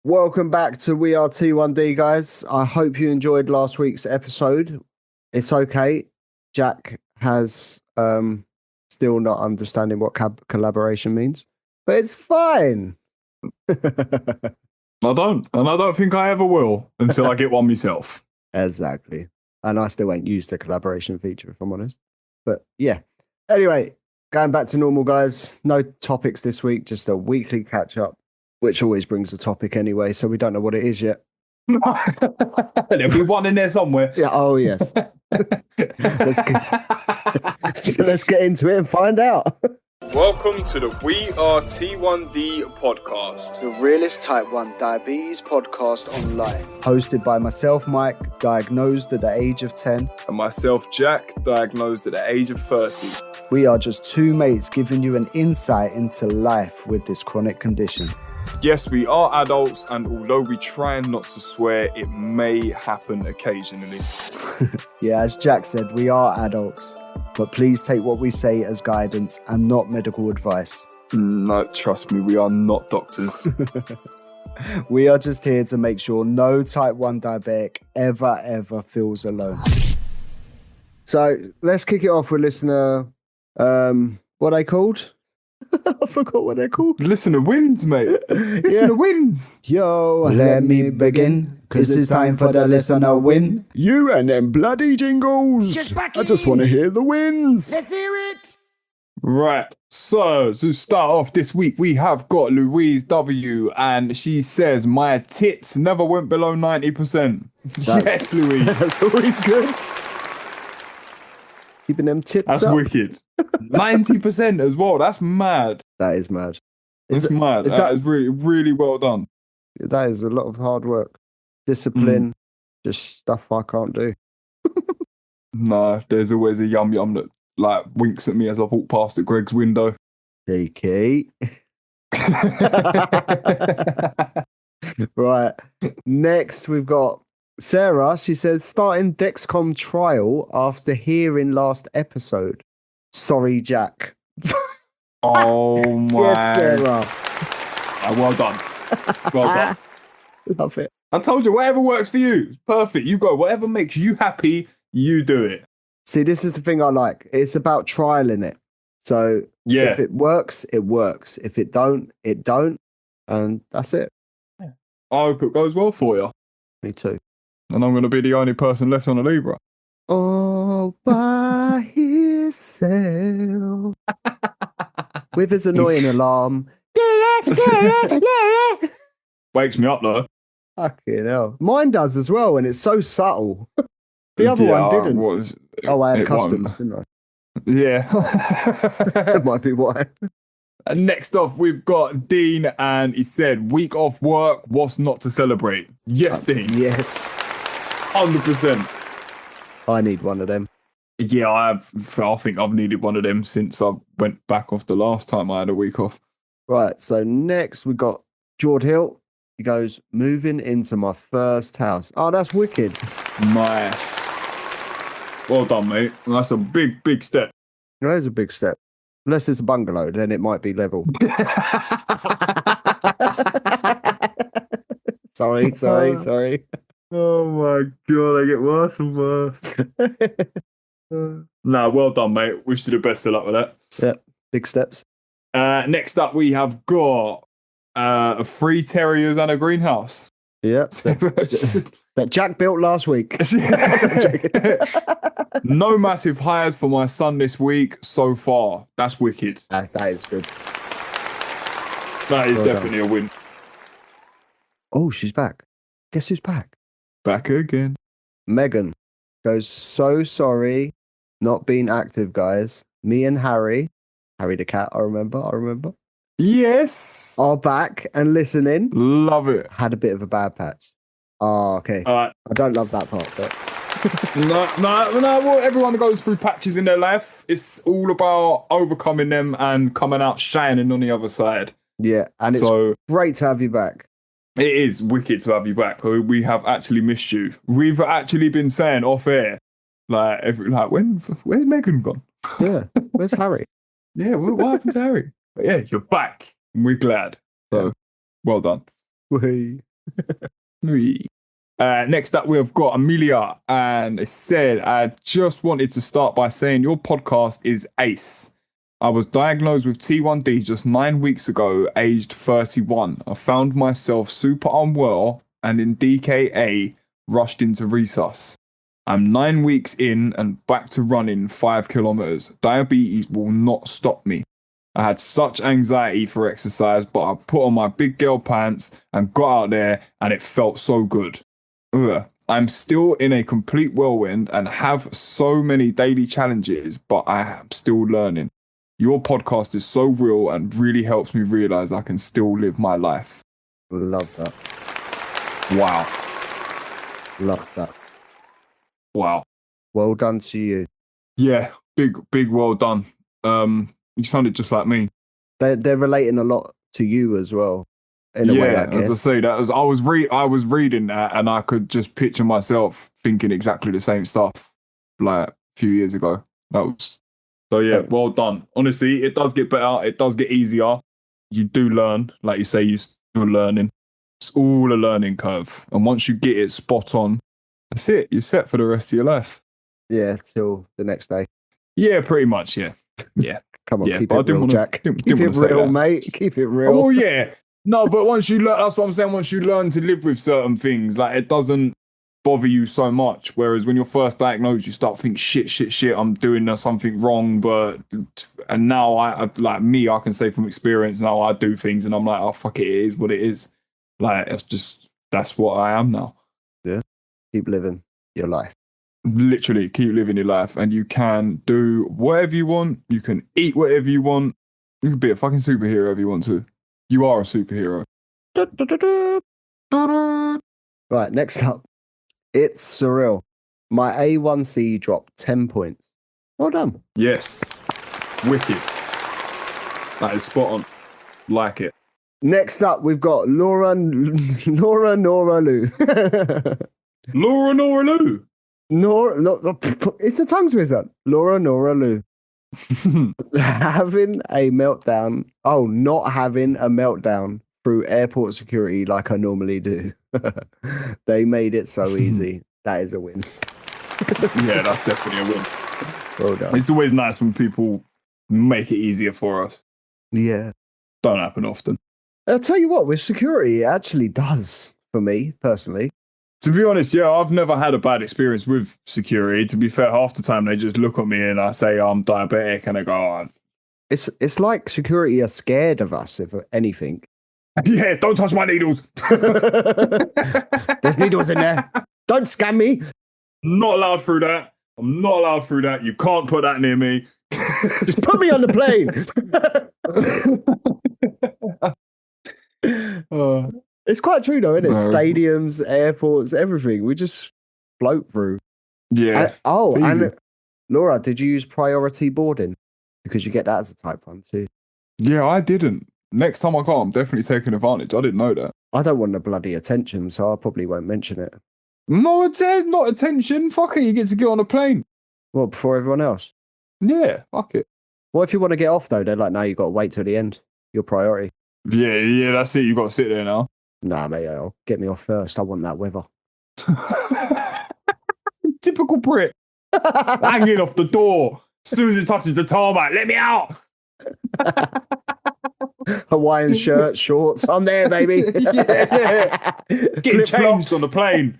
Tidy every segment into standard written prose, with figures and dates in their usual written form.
Welcome back to We Are T1D, guys. I hope you enjoyed last week's episode. It's okay. Jack has still not understanding what collaboration means, but it's fine. I don't, and I don't think I ever will until I get one myself. Exactly. And I still ain't used the collaboration feature, if I'm honest. But yeah. Anyway, going back to normal, guys. No topics this week, just a weekly catch up, which always brings a topic anyway, so we don't know what it is yet. There'll be one in there somewhere. Yeah. Oh, yes. Let's get into it and find out. Welcome to the We Are T1D podcast, The realest type 1 diabetes podcast online. Hosted by myself, Mike, diagnosed at the age of 10. and myself, Jack, diagnosed at the age of 30. We are just two mates giving you an insight into life with this chronic condition. Yes, we are adults, and although we try not to swear, it may happen occasionally. Yeah, as Jack said, we are adults, but please take what we say as guidance and not medical advice. No, trust me, we are not doctors. We are just here to make sure no type 1 diabetic ever feels alone. So let's kick it off with listener, what are they called? I forgot what they're called. Listener wins, mate. Listener wins. Yo, let me begin, cause it's time for the listener win. You and them bloody jingles. I just want to hear the wins. Let's hear it. Right, so to start off this week, we have got Louise W, and she says, my tits never went below 90%. Yes, Louise. That's always good. Keeping them tits That's up. wicked. 90% as well. That's mad. That is mad. That's mad. That is really, really well done. That is a lot of hard work. Discipline, just stuff I can't do. Nah, there's always a yum that like winks at me as I walk past at Greg's window. Cheeky. Right. Next, we've got Sarah. She says, starting Dexcom trial after hearing last episode. Sorry, Jack. Oh my. Yes, Sarah. Well done. Well done. Love it. I told you, whatever works for you. Perfect. You go. Whatever makes you happy, you do it. See, this is the thing I like. It's about trialing it. So Yeah. if it works, it works. If it don't, it don't. And that's it. I hope it goes well for you. Me too. And I'm going to be the only person left on the Libra. All by himself. With his annoying alarm. Wakes me up though. Fucking hell. Mine does as well, and it's so subtle. The other one didn't. I had customs, didn't I? Yeah. That might be why. And next off, we've got Dean, and he said, week off work, what's not to celebrate? Yes, Dean. Yes. 100%. I need one of them. Yeah, I think I've needed one of them since I went back off the last time I had a week off. Right, so next we got Jord Hill. He goes, moving into my first house. Oh, that's wicked. Nice. Well done, mate. That's a big step. That is a big step. Unless it's a bungalow, then it might be level. Sorry. Oh my God, I get worse and worse. Nah, well done, mate. Wish you the best of luck with that. Yep, big steps. Next up, we have got 3 terriers and a greenhouse. Yep, that Jack built last week. No massive hires for my son this week so far. That's wicked. That is good. That is Well definitely a win. Oh, she's back. Guess who's back? Back again. Megan goes, so sorry not being active, guys. Me and Harry the cat, I remember, Yes. are back and listening. Love it. Had a bit of a bad patch. Oh, okay. I don't love that part, but No. Well, everyone goes through patches in their life. It's all about overcoming them and coming out shining on the other side. yeah, and it's great to have you back. It is wicked to have you back. We have actually missed you. We've actually been saying off air, where's Megan gone? Yeah, where's Harry? Yeah, what happened to Harry? But yeah, you're back. And we're glad. So, well done. Whee. Next up, we've got Amelia, and it said, I just wanted to start by saying your podcast is ace. I was diagnosed with T1D just 9 weeks ago, aged 31. I found myself super unwell and in DKA, rushed into resus. I'm 9 weeks in and back to running 5 kilometers. Diabetes will not stop me. I had such anxiety for exercise, but I put on my big girl pants and got out there and it felt so good. I'm still in a complete whirlwind and have so many daily challenges, but I am still learning. Your podcast is so real and really helps me realize I can still live my life. Love that. Wow. Love that. Wow. Well done to you. Yeah, big well done. You sounded just like me. They're relating a lot to you as well. In a way, I guess. As I say, I was reading that and I could just picture myself thinking exactly the same stuff like a few years ago. Well done. Honestly, it does get better. It does get easier. You do learn, like you say, you're still learning. It's all a learning curve, and once you get it spot on, that's it. You're set for the rest of your life. Yeah, till the next day. Yeah, pretty much. Yeah. Come on, yeah, keep it real, Jack. Keep it real, mate. Keep it real. Oh yeah. No, but once you learn, that's what I'm saying. Once you learn to live with certain things, like it doesn't bother you so much. Whereas when you're first diagnosed, you start thinking, shit, I'm doing something wrong. And now I can say from experience, now I do things and I'm like, oh fuck it, it is what it is. Like that's what I am now. Yeah. Keep living your life. Literally, keep living your life, and you can do whatever you want. You can eat whatever you want. You can be a fucking superhero if you want to. You are a superhero. Right, next up. It's surreal. My A1C dropped 10 points. Well done. Yes. Wicked. That is spot on. Like it. Next up, we've got Laura Lou. Laura Lou. It's a tongue twister. Laura Lou. Having a meltdown. Oh, not having a meltdown through airport security like I normally do. They made it so easy. That is a win. Yeah, that's definitely a win. Well done. It's always nice when people make it easier for us. Yeah. Don't happen often. I'll tell you what, with security, it actually does for me personally. To be honest, yeah, I've never had a bad experience with security. To be fair, half the time they just look at me and I say I'm diabetic and they go, oh. It's like security are scared of us, if anything. Yeah, don't touch my needles. There's needles in there. Don't scam me. Not allowed through that. I'm not allowed through that. You can't put that near me. Just put me on the plane. It's quite true though, isn't it? Stadiums, airports, everything. We just float through. Yeah. And Laura, did you use priority boarding? Because you get that as a type 1 too. Yeah, I didn't. Next time I go, I'm definitely taking advantage. I didn't know that. I don't want the bloody attention, so I probably won't mention it. Not attention. Fuck it, you get to get on a plane. Well, before everyone else? Yeah, fuck it. What if you want to get off though? They're like, no, you've got to wait till the end. Your priority. Yeah, that's it. You got to sit there now. Nah, mate, get me off first. I want that weather. Typical Brit. Hanging off the door. As soon as it touches the tarmac, let me out. Hawaiian shirt, shorts. I'm there, baby. Yeah. Getting changed on the plane.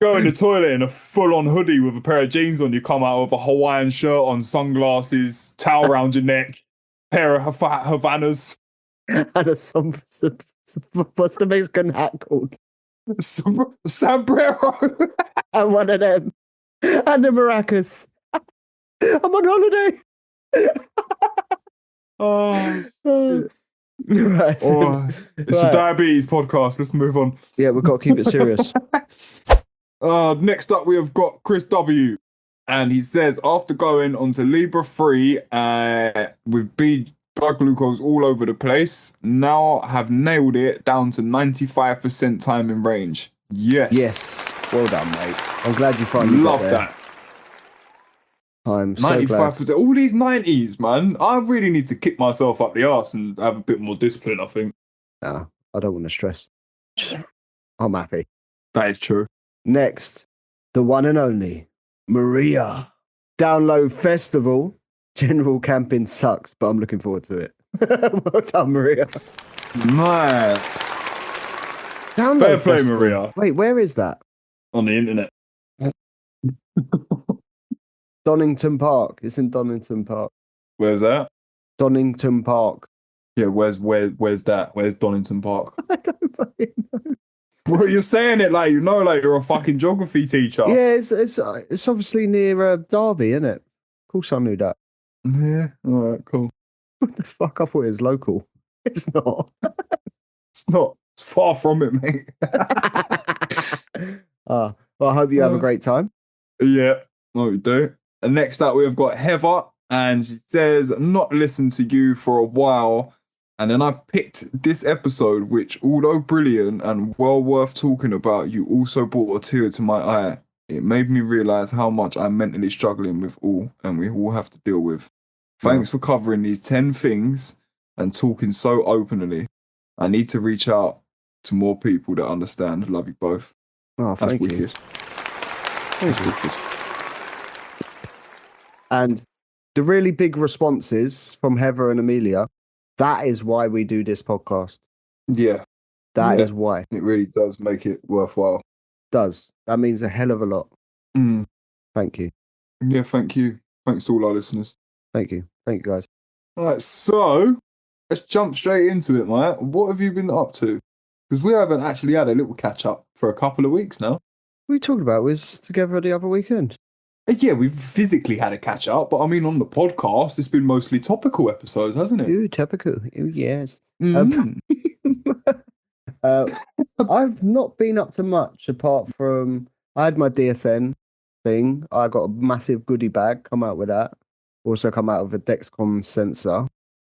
Go in the toilet in a full-on hoodie with a pair of jeans on. You come out with a Hawaiian shirt on, sunglasses, towel around your neck, pair of Havanas. And what's the Mexican hat called? Sombrero. And one of them. And the maracas. I'm on holiday. Right. It's a diabetes podcast. Let's move on. Yeah, we've got to keep it serious. Next up, we have got Chris W. And he says, after going onto Libra 3 with blood glucose all over the place, now have nailed it down to 95% time in range. Yes. Well done, mate. I'm glad you finally got there. That. I'm 95%. So all these 90s, man. I really need to kick myself up the arse and have a bit more discipline, I think. Nah, I don't want to stress. I'm happy. That is true. Next, the one and only Maria. Download festival. General camping sucks, but I'm looking forward to it. Well done, Maria. Nice. Download Fair play, festival. Maria. Wait, where is that? On the internet. Donington Park. It's in Donington Park. Where's that? Donington Park. Yeah, where's that? Where's Donington Park? I don't fucking know. Bro, you're saying it like like you're a fucking geography teacher. Yeah, it's obviously near Derby, isn't it? Of course I knew that. Yeah. All right, cool. What the fuck? I thought it was local. It's not. It's not. It's far from it, mate. Well, I hope you have a great time. Yeah, what we do. And next up, we've got Heather, and she says, not listened to you for a while. And then I picked this episode, which, although brilliant and well worth talking about, you also brought a tear to my eye. It made me realise how much I'm mentally struggling with and we all have to deal with. Thanks for covering these 10 things and talking so openly. I need to reach out to more people that understand. Love you both. Oh, That's thank you. wicked. Thank you. And the really big responses from Heather and Amelia, that is why we do this podcast. Yeah, That is why. it really does make it worthwhile. Does. That means a hell of a lot. Mm. Thank you. Yeah, thank you. Thanks to all our listeners. Thank you. Thank you, guys. All right, so let's jump straight into it, mate. What have you been up to? Because we haven't actually had a little catch up for a couple of weeks now. We talked about was together the other weekend. Yeah, we've physically had a catch up, but I mean, on the podcast, it's been mostly topical episodes, hasn't it? Ooh, typical. Ooh, yes. Mm. I've not been up to much apart from I had my DSN thing. I got a massive goodie bag. Come out with that. Also come out with a Dexcom sensor,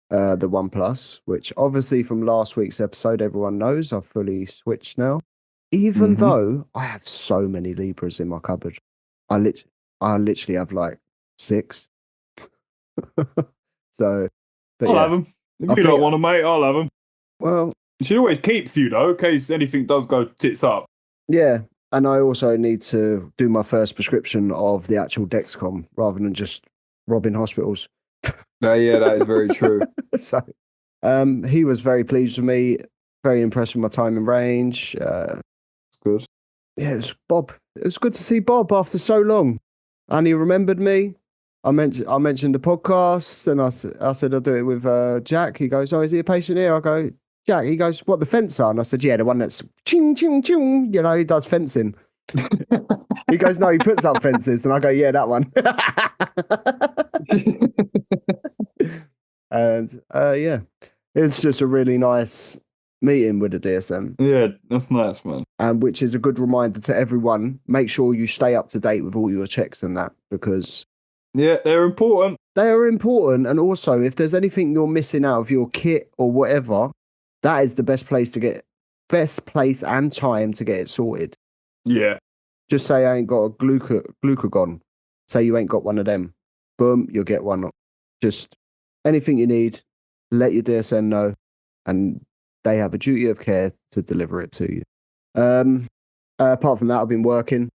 the OnePlus, which obviously from last week's episode, everyone knows I've fully switched now. Even though I have so many Libras in my cupboard, I literally have like 6. So, but I'll yeah. have them. If I you don't think- want them, mate, I'll have them. Well, You should always keep a few, though, in case anything does go tits up. yeah. And I also need to do my first prescription of the actual Dexcom rather than just robbing hospitals. Yeah, that is very true. So, he was very pleased with me, very impressed with my time in range. Good. Yeah, it was Bob. It was good to see Bob after so long. And he remembered me. I mentioned the podcast, and I said I'll do it with Jack. He goes, "Oh, is he a patient here?" I go, "Jack." He goes, "What, the fencer?" And I said, "Yeah, the one that's ching ching ching. You know, he does fencing." He goes, "No, he puts up fences." And I go, "Yeah, that one." And yeah, it's just a really nice meeting with the DSM. Yeah, that's nice, man. And which is a good reminder to everyone, make sure you stay up to date with all your checks and that, because Yeah, they're important. they are important. And also, if there's anything you're missing out of your kit or whatever, that is the best place and time to get it sorted. Yeah. Just say I ain't got a glucagon. Say you ain't got one of them. Boom, you'll get one. Just anything you need, let your DSN know, and they have a duty of care to deliver it to you. Apart from that, I've been working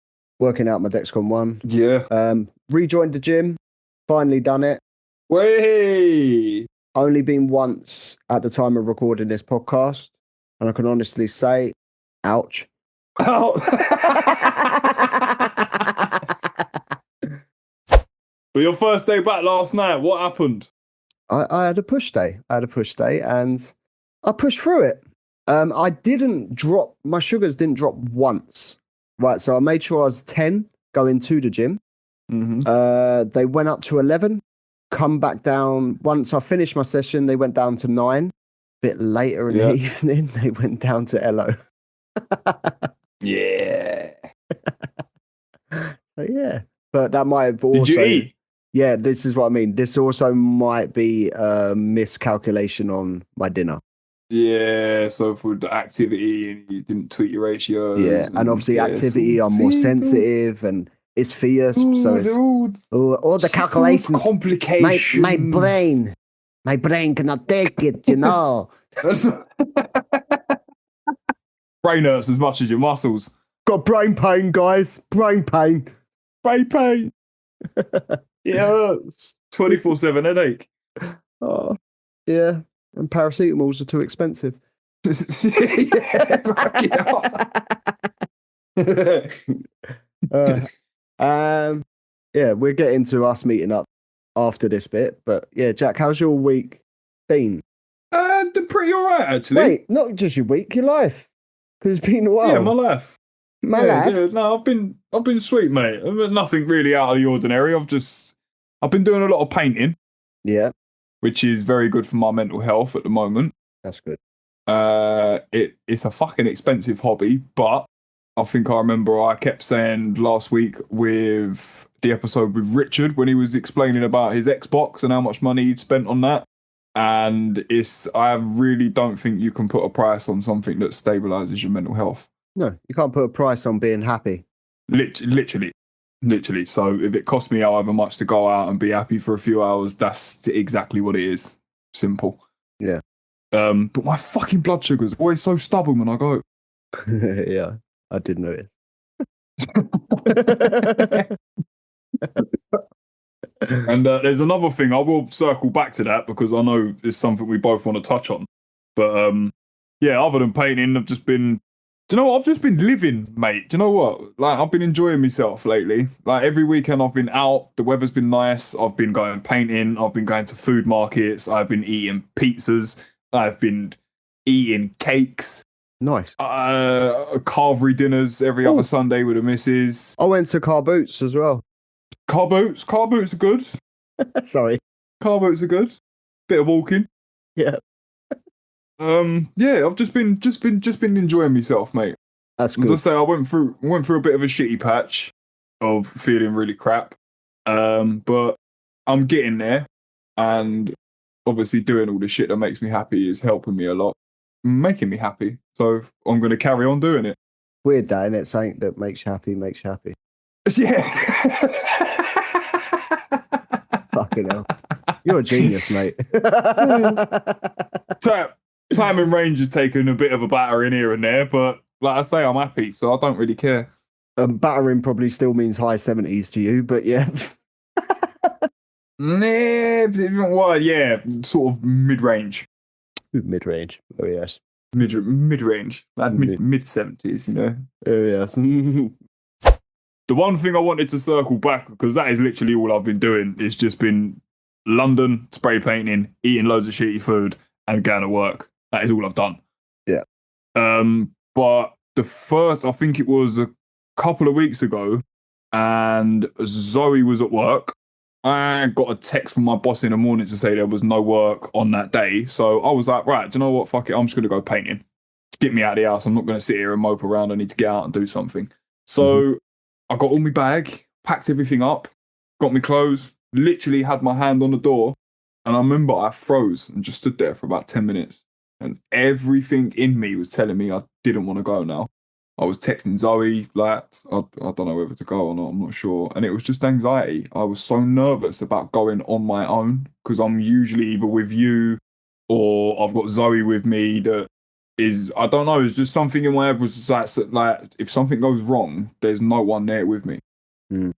out my Dexcom 1. Yeah. Rejoined the gym, finally done it. Way. Only been once at the time of recording this podcast, and I can honestly say, ouch. Ow. But your first day back last night, what happened? I had a push day. And I pushed through it. I didn't drop, my sugars didn't drop once. Right, so I made sure I was 10 going to the gym. Mm-hmm. They went up to 11, come back down. Once I finished my session, they went down to 9. A bit later in the evening, they went down to LO. Yeah. So, yeah, but that might have also... Did you eat? Yeah, this is what I mean. This also might be a miscalculation on my dinner. Yeah, so for the activity, and you didn't tweak your ratios. Yeah, and obviously activity, I'm more sensitive, and it's fierce. So it's, all the calculations, complications. my brain cannot take it, you know. Brain hurts as much as your muscles. Got brain pain, guys. Brain pain. Brain pain. It hurts. 24/7 headache. Oh, yeah. And paracetamols are too expensive. Yeah, back it up. Yeah, we'll get into us meeting up after this bit. But yeah, Jack, how's your week been? They're pretty all right, actually. Wait, not just your week, your life. Because it's been a while. Yeah, my life. My life? Yeah, no, I've been sweet, mate. Nothing really out of the ordinary. I've been doing a lot of painting. Yeah. Which is very good for my mental health at the moment. That's good. It's a fucking expensive hobby, but I think I remember I kept saying last week with the episode with Richard when he was explaining about his Xbox and how much money he'd spent on that. And I really don't think you can put a price on something that stabilizes your mental health. No, you can't put a price on being happy. Literally. So if it costs me however much to go out and be happy for a few hours, that's exactly what it is. Simple. Yeah. But my fucking blood sugar's always so stubborn when I go. Yeah, I did notice. And there's another thing, I will circle back to that because I know it's something we both want to touch on. But yeah, other than painting, I've just been, do you know what? I've just been living, mate. Do you know what? Like, I've been enjoying myself lately. Like, every weekend I've been out, the weather's been nice, I've been going painting, I've been going to food markets, I've been eating pizzas, I've been eating cakes. Nice. Carvery dinners every other Sunday with the missus. I went to Car Boots as well. Car boots are good. Sorry. Car boots are good. Bit of walking. Yeah. Yeah, I've just been enjoying myself, mate. That's good. As I say, I went through a bit of a shitty patch of feeling really crap. But I'm getting there, and obviously doing all the shit that makes me happy is helping me a lot, making me happy. So I'm going to carry on doing it. Weird that, innit? Something that makes you happy. Yeah. Fucking hell. You're a genius, mate. Time and range has taken a bit of a battering here and there, but like I say, I'm happy, so I don't really care. Battering probably still means high 70s to you, but yeah. Well, yeah, sort of mid-range. Mid-range. Oh, yes. Mid-range. Mid-70s, you know. Oh, yes. The one thing I wanted to circle back, because that is literally all I've been doing, is just been London, spray painting, eating loads of shitty food, and going to work. That is all I've done. Yeah. But the first, I think it was a couple of weeks ago, and Zoe was at work. I got a text from my boss in the morning to say there was no work on that day. So I was like, right, do you know what? Fuck it. I'm just going to go painting. Get me out of the house. I'm not going to sit here and mope around. I need to get out and do something. So I got all my bag, packed everything up, got my clothes, literally had my hand on the door. And I remember I froze and just stood there for about 10 minutes. And everything in me was telling me I didn't want to go now. I was texting Zoe, like, I don't know whether to go or not, I'm not sure. And it was just anxiety. I was so nervous about going on my own because I'm usually either with you or I've got Zoe with me that is, I don't know, it's just something in my head was just like if something goes wrong, there's no one there with me.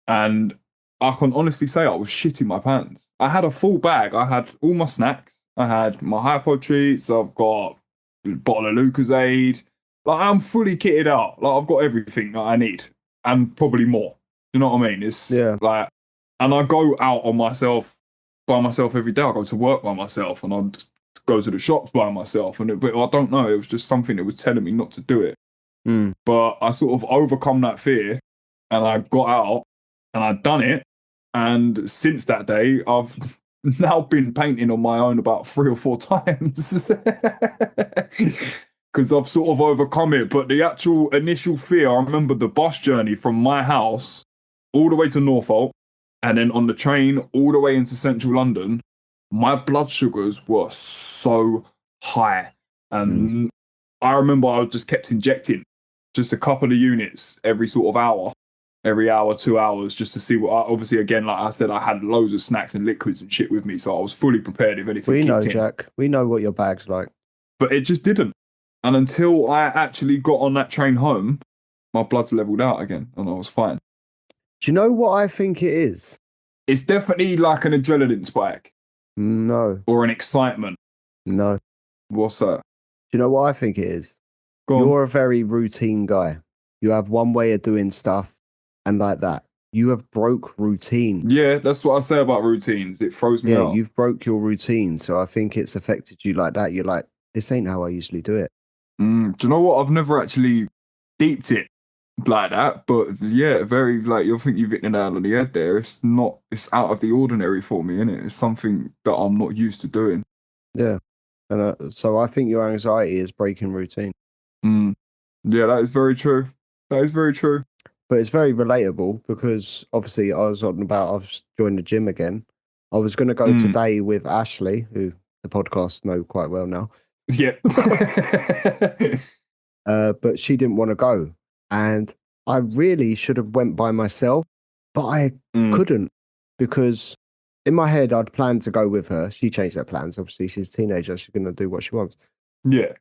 And I can honestly say I was shitting my pants. I had a full bag. I had all my snacks. I had my hypo treats. I've got a bottle of Lucozade. Like, I'm fully kitted out. Like, I've got everything that I need and probably more. Do you know what I mean? It's like, and I go out by myself every day. I go to work by myself and I go to the shops by myself. But I don't know. It was just something that was telling me not to do it. But I sort of overcome that fear and I got out and I'd done it. And since that day, I've now been painting on my own about 3 or 4 times. Because I've sort of overcome it. But the actual initial fear, I remember the bus journey from my house all the way to Norfolk and then on the train all the way into central London, my blood sugars were so high. And I remember I just kept injecting just a couple of units every sort of hour, every hour, 2 hours, just to see what, obviously, again, like I said, I had loads of snacks and liquids and shit with me. So I was fully prepared if anything We know, kicked in. Jack. We know what your bag's like. But it just didn't. And until I actually got on that train home, my blood's leveled out again and I was fine. Do you know what I think it is? It's definitely like an adrenaline spike No, or an excitement. no. What's that? Do you know what I think it is? Go on. You're a very routine guy. You have one way of doing stuff and like that. You have broke routine. Yeah, that's what I say about routines. It throws me Yeah, out. you've broke your routine. So I think it's affected you like that. You're like, this ain't how I usually do it. Do you know what? I've never actually deeped it like that, but yeah, very like you'll think you've hit the nail on the head there. It's out of the ordinary for me, innit? It's something that I'm not used to doing. Yeah. And so I think your anxiety is breaking routine. Yeah, that is very true. That is very true. But it's very relatable because obviously I've joined the gym again. I was going to go today with Ashley, who the podcast know quite well now. Yeah. But she didn't want to go. And I really should have went by myself, but I couldn't because in my head I'd planned to go with her. She changed her plans. Obviously, she's a teenager. She's going to do what she wants. Yeah,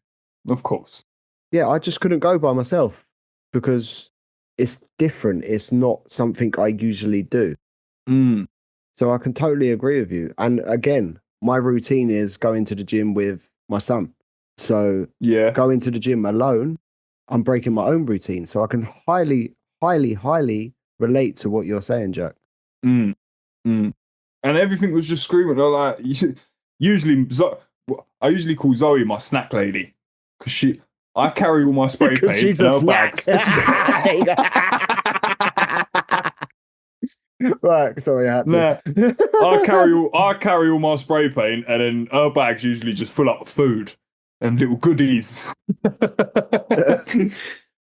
of course. Yeah, I just couldn't go by myself because it's different. It's not something I usually do. So I can totally agree with you. And again, my routine is going to the gym with my son. So Yeah. going to the gym alone, I'm breaking my own routine. So I can highly, highly, highly relate to what you're saying, Jack. And everything was just screaming. I like I usually call Zoe my snack lady because I carry all my spray paint She's in a her snack. bags. Right, sorry, I had to. I carry all my spray paint, and then her bag's usually just full up of food and little goodies.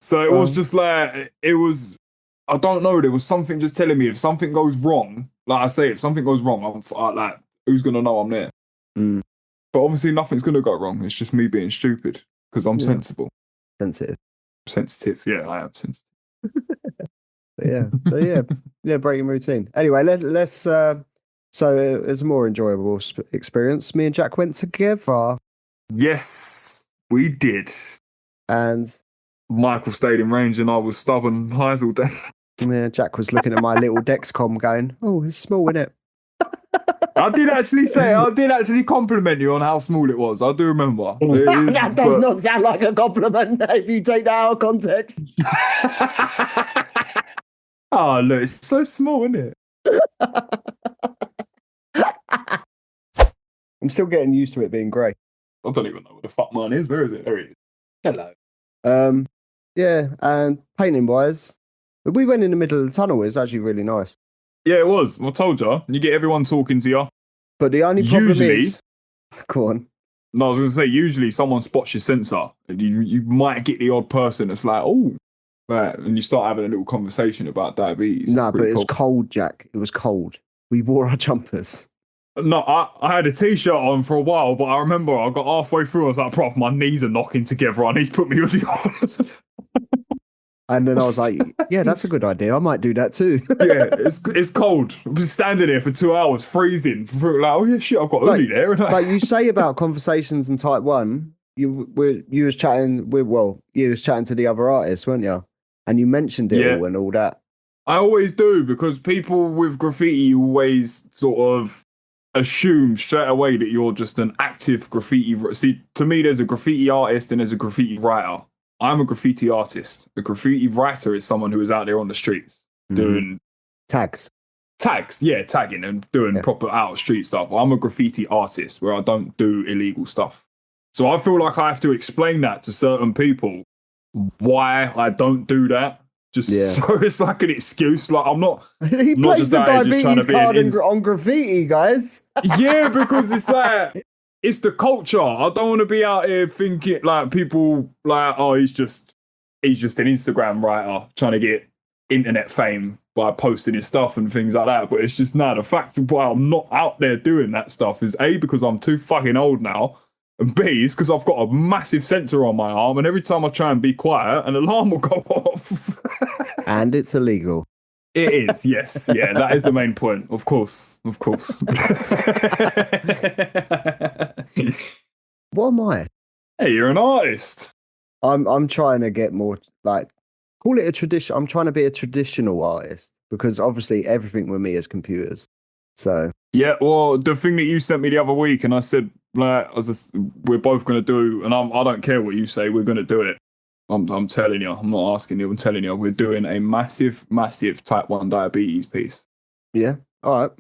So it was just like I don't know. There was something just telling me if something goes wrong, like I say, if something goes wrong, I'm like, who's gonna know I'm there? But obviously, nothing's gonna go wrong. It's just me being stupid because I'm sensible, sensitive. Yeah, I am sensitive. Yeah, breaking routine. Anyway, let's. So it was a more enjoyable experience. Me and Jack went together. Yes, we did. And Michael stayed in range, and I was stubborn highs all day. Yeah, Jack was looking at my little Dexcom, going, "Oh, it's small, isn't it?" I did actually compliment you on how small it was. I do remember. That does not sound like a compliment if you take that out of context. Oh, look, it's so small, isn't it? I'm still getting used to it being grey. I don't even know what the fuck mine is. Where is it? There it is. Hello. Yeah, and painting wise, we went in the middle of the tunnel. It's actually really nice. Yeah, it was. I told you. You get everyone talking to you. But the only problem is... Go on. No, I was going to say, usually someone spots your sensor. And you might get the odd person that's like, oh, right, and you start having a little conversation about diabetes. No, but it was cold, Jack. It was cold. We wore our jumpers. No, I had a t-shirt on for a while, but I remember I got halfway through. I was like, "Prof, my knees are knocking together. I need to put me on." And then I was like, "Yeah, that's a good idea. I might do that too." Yeah, it's cold. I was standing there for 2 hours, freezing. Like, oh yeah, shit, I've got hoodie there. Like you say about conversations in Type 1, you was chatting to the other artists, weren't you? And you mentioned it all and all that. I always do because people with graffiti always sort of assume straight away that you're just an active graffiti. See, to me, there's a graffiti artist and there's a graffiti writer. I'm a graffiti artist. A graffiti writer is someone who is out there on the streets doing tags, tagging and doing proper out street stuff. I'm a graffiti artist where I don't do illegal stuff. So I feel like I have to explain that to certain people why I don't do that. So it's like an excuse. Like I'm not. He not plays just the out here just trying to diabetes be card on graffiti, guys. Yeah, because it's like it's the culture. I don't want to be out here thinking like people like, oh, he's just an Instagram writer trying to get internet fame by posting his stuff and things like that. But it's just the fact of why I'm not out there doing that stuff is A, because I'm too fucking old now. And B, is because I've got a massive sensor on my arm, and every time I try and be quiet, an alarm will go off. And it's illegal. It is, yes. Yeah, that is the main point. Of course. What am I? Hey, you're an artist. I'm trying to get more like call it a tradition. I'm trying to be a traditional artist because obviously everything with me is computers. So Yeah, well, the thing that you sent me the other week, and I said, like, we're both going to do, and I don't care what you say, we're going to do it. I'm telling you, I'm not asking you, I'm telling you, we're doing a massive, massive type 1 diabetes piece. yeah, all right.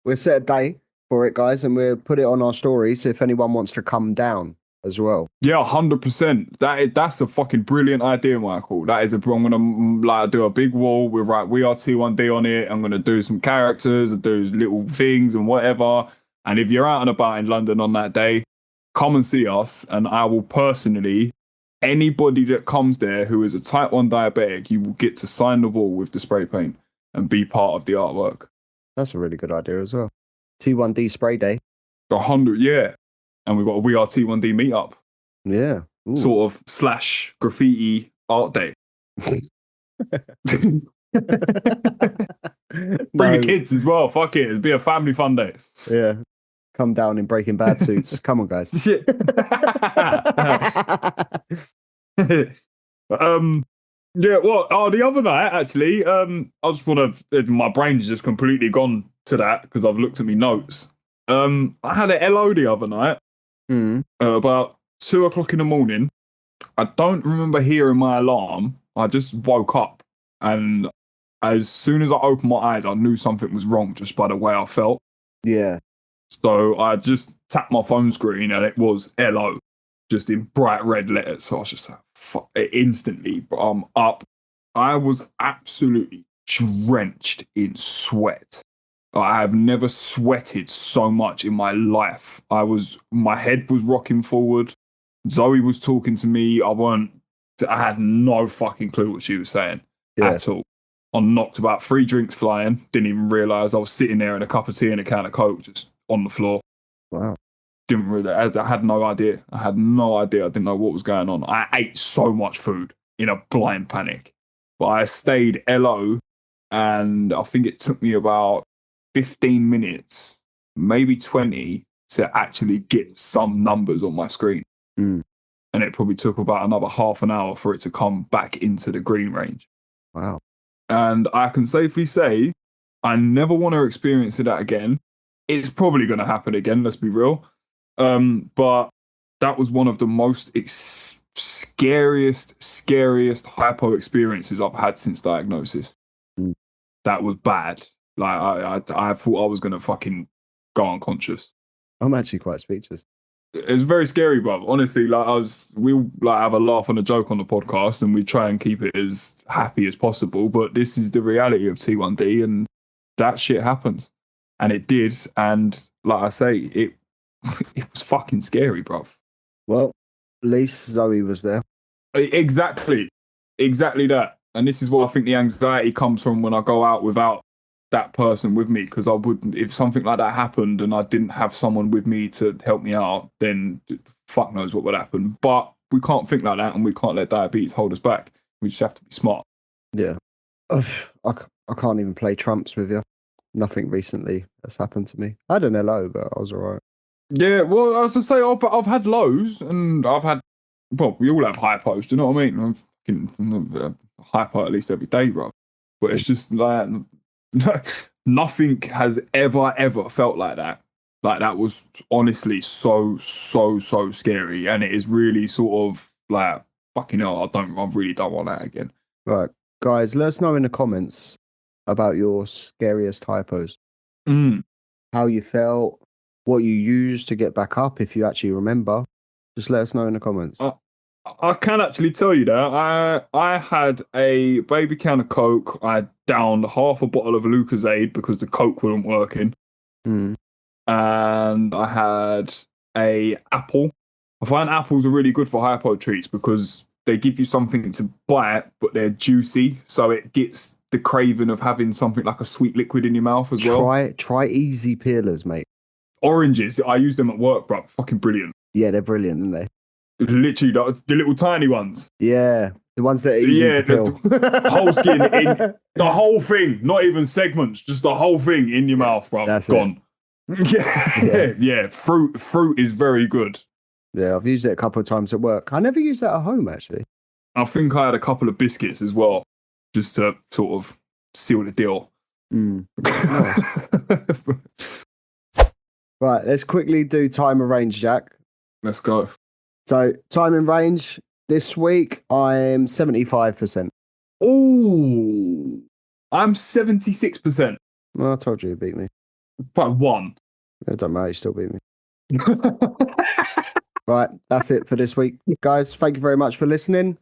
We'll set a day for it, guys, and we'll put it on our stories if anyone wants to come down as well. Yeah, 100%. That's a fucking brilliant idea, Michael. That is I'm gonna like do a big wall with We Are T1D on it. I'm gonna do some characters and do little things and whatever. And if you're out and about in London on that day, come and see us. And I will personally, anybody that comes there who is a type 1 diabetic, you will get to sign the wall with the spray paint and be part of the artwork. That's a really good idea as well. T1D spray day. 100, yeah. And we've got a We Are T1D meetup. Yeah. Ooh. Sort of / graffiti art day. Bring the kids as well. Fuck it. It'll be a family fun day. Yeah. Come down in Breaking Bad suits. Come on, guys. Yeah, well, the other night, actually, I just want to, my brain's just completely gone to that because I've looked at my notes. I had an LO the other night, about 2 o'clock in the morning. I don't remember hearing my alarm. I just woke up, and as soon as I opened my eyes, I knew something was wrong just by the way I felt. Yeah. So I just tapped my phone screen, and it was LO, just in bright red letters. So I was just like, fuck, instantly, I'm up. I was absolutely drenched in sweat. I have never sweated so much in my life. My head was rocking forward. Zoe was talking to me. I had no fucking clue what she was saying at all. I knocked about 3 drinks flying. Didn't even realise I was sitting there in a cup of tea and a can of Coke just on the floor. Wow. I had no idea. I didn't know what was going on. I ate so much food in a blind panic. But I stayed LO, and I think it took me about 15 minutes, maybe 20, to actually get some numbers on my screen. And it probably took about another half an hour for it to come back into the green range. Wow. And I can safely say I never want to experience that again. It's probably going to happen again, let's be real. But that was one of the most scariest hypo experiences I've had since diagnosis. That was bad. Like I thought I was going to fucking go unconscious. I'm actually quite speechless. It's very scary, bro. Honestly, we have a laugh and a joke on the podcast, and we try and keep it as happy as possible. But this is the reality of T1D, and that shit happens, and it did. And like I say, it was fucking scary, bro. Well, at least Zoe was there. Exactly that. And this is what I think the anxiety comes from when I go out without that person with me, because if something like that happened and I didn't have someone with me to help me out, then fuck knows what would happen. But we can't think like that, and we can't let diabetes hold us back. We just have to be smart. Yeah. I can't even play trumps with you. Nothing recently has happened to me. I had an LO, but I was all right. Yeah, well, I was to say, I've had lows, and we all have hypos, do you know what I mean? I'm fucking hypo at least every day, bro. But it's just like, nothing has ever felt like that. Like, that was honestly so scary, and it is really sort of like, fucking hell, I really don't want that again. Right, guys, let us know in the comments about your scariest hypos. How you felt, what you used to get back up, if you actually remember. Just let us know in the comments. I can actually tell you that I had a baby can of Coke. I downed half a bottle of Lucozade because the Coke wasn't working. And I had a apple. I find apples are really good for hypo treats because they give you something to bite, but they're juicy, so it gets the craving of having something like a sweet liquid in your mouth as well. Try easy peelers, mate. Oranges, I use them at work, bro. Fucking brilliant. Yeah, they're brilliant, aren't they? Literally, the little tiny ones. Yeah, the ones that are easy to peel. The whole skin, the whole thing, not even segments, just the whole thing in your mouth, bro. That's gone. Yeah. Fruit is very good. Yeah, I've used it a couple of times at work. I never used that at home, actually. I think I had a couple of biscuits as well, just to sort of seal the deal. Mm. Nice. Right, let's quickly do time and range, Jack. Let's go. So, time and range this week, I'm 75%. Oh, I'm 76%. Well, I told you you beat me. By 1. It doesn't matter, you still beat me. Right, that's it for this week. Guys, thank you very much for listening.